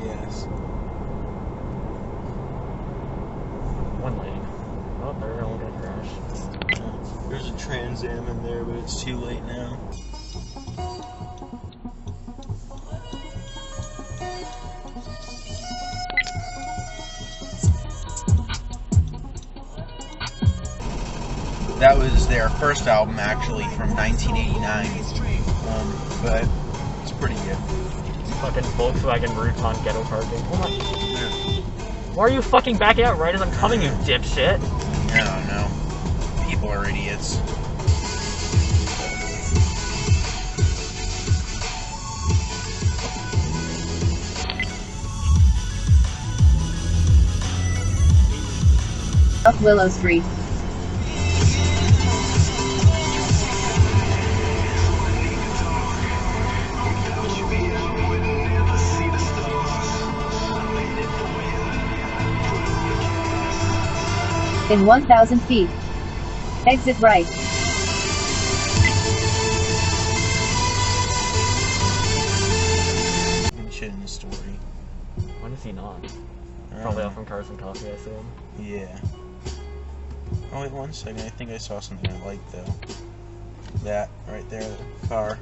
Yes. One lane. Oh, they're all gonna crash. There's a Trans Am in there, but it's too late now. That was their first album, actually, from 1989. But it's pretty good. Fucking Volkswagen Rutan ghetto parking. Oh my. Yeah. Why are you fucking backing out right as I'm coming, you dipshit? I don't know. People are idiots. Up Willow Street. In 1,000 feet. Exit right. Good shit in the story. When is he not? I Probably don't off from Cars and Coffee, I assume. know. Yeah. Oh wait, 1 second. I think I saw something I liked though. That right there, the car.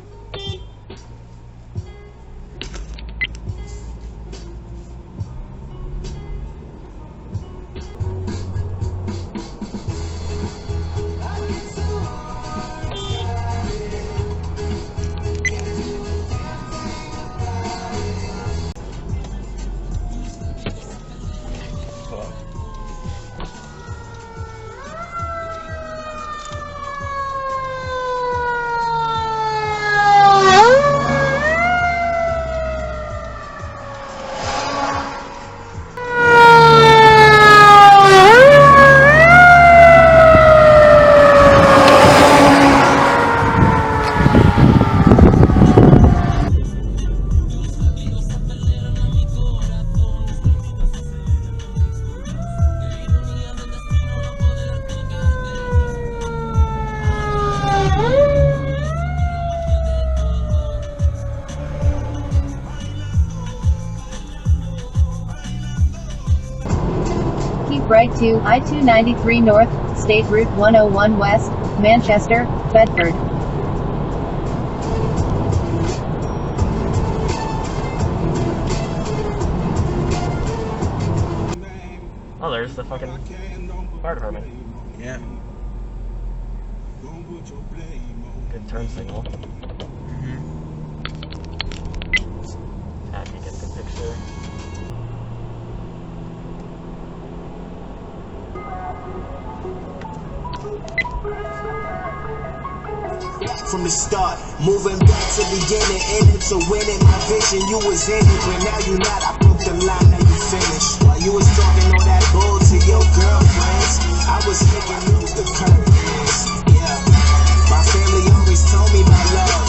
Right to I-293 North, State Route 101 West, Manchester, Bedford. Oh, there's the fucking fire department. Yeah. Good turn signal. Mm-hmm. Happy to get the picture. From the start, moving back to beginning, ending to winning. My vision, you was in it, but now you not. I broke the line, now you finished. While you was talking all that bull to your girlfriends, I was making news the curtains. Yeah, my family always told me my love,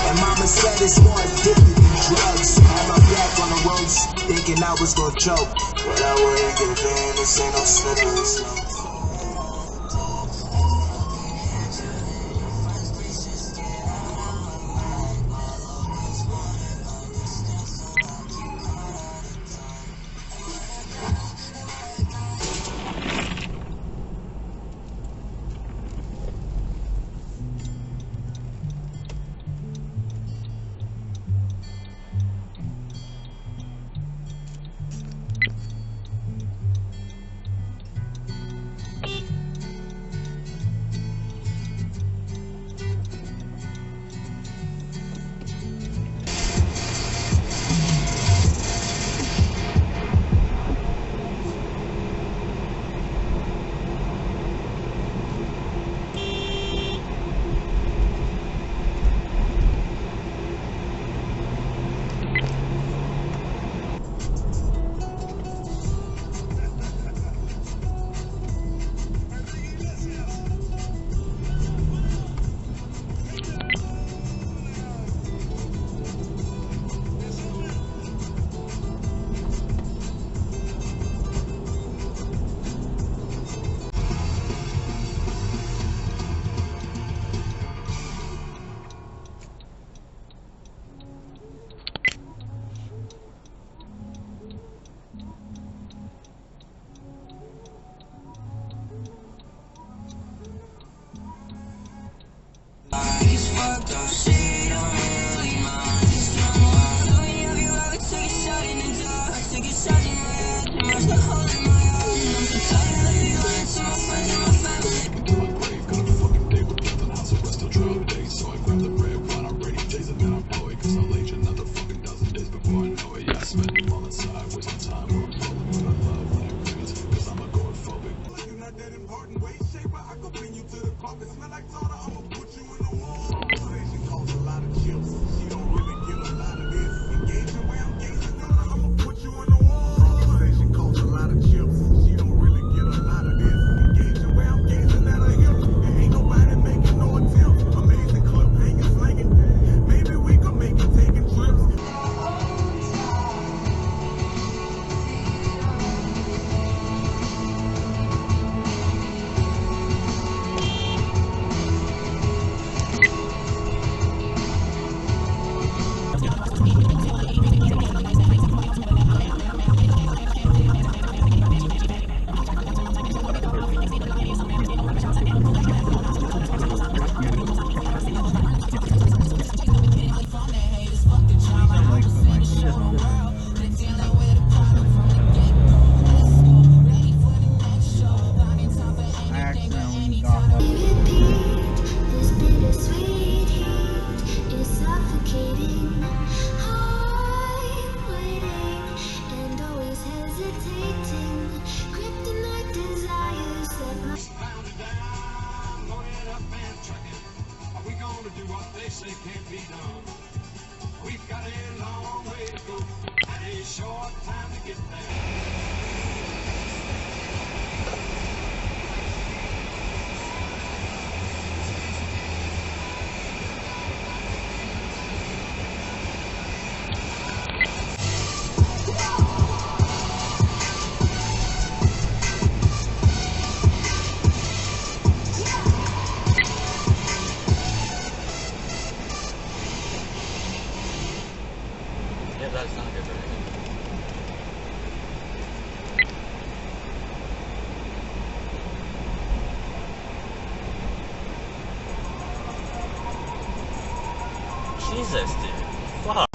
and mama said it's more addicted than drugs. Had my back on the ropes, thinking I was gonna choke, but I wouldn't give in. This ain't no slippery slope. Yeah, that's not good, right? Jesus, dude. Fuck.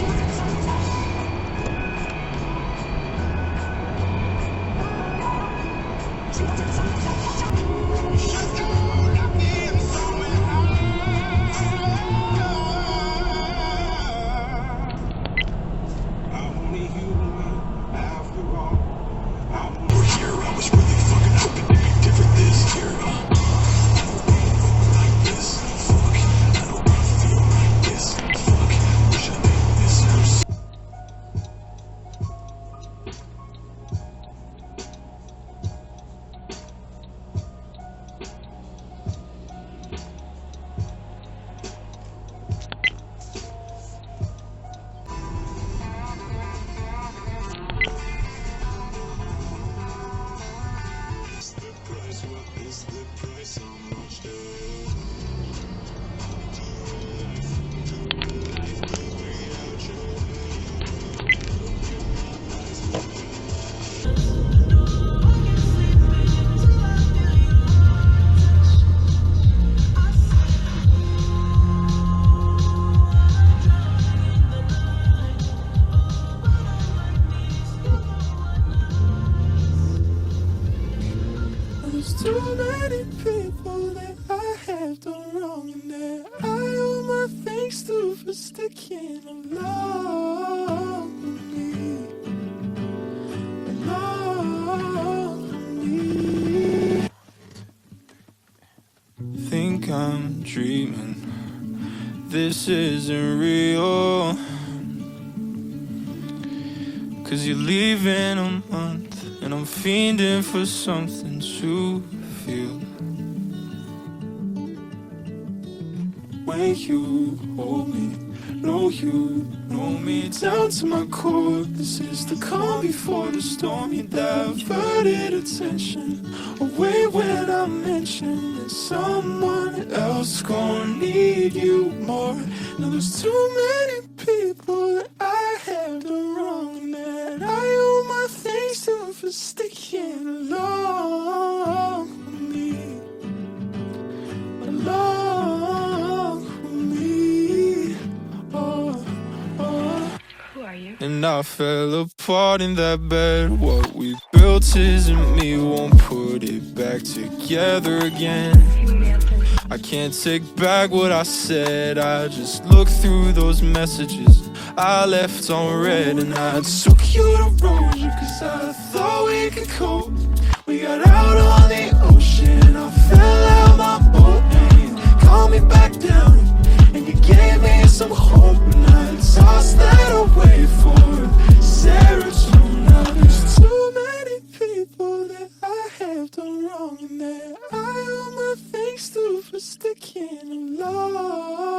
There's too many people that I have done wrong, and that I owe my thanks to for sticking along with me, along with me. Think I'm dreaming, this isn't real, 'cause you're leaving a month and I'm fiending for something to feel. When you hold me, you know me down to my core. This is the calm before the storm. You diverted attention away when I mention that someone else gonna need you more. Now there's too many people that I have done wrong, and that I owe my thanks to for sticking along with me, along with me. and I fell apart in that bed. What we built isn't me, won't put it back together again. I can't take back what I said, I just looked through those messages I left on red. And I took you to Rosa, cause I thought we could cope. We got out on the ocean, I fell out my boat, and you called me back down, and you gave me some hope, and I tossed that away for Sarasota. There's too many people that I have done wrong, and that I owe my thanks to for sticking along.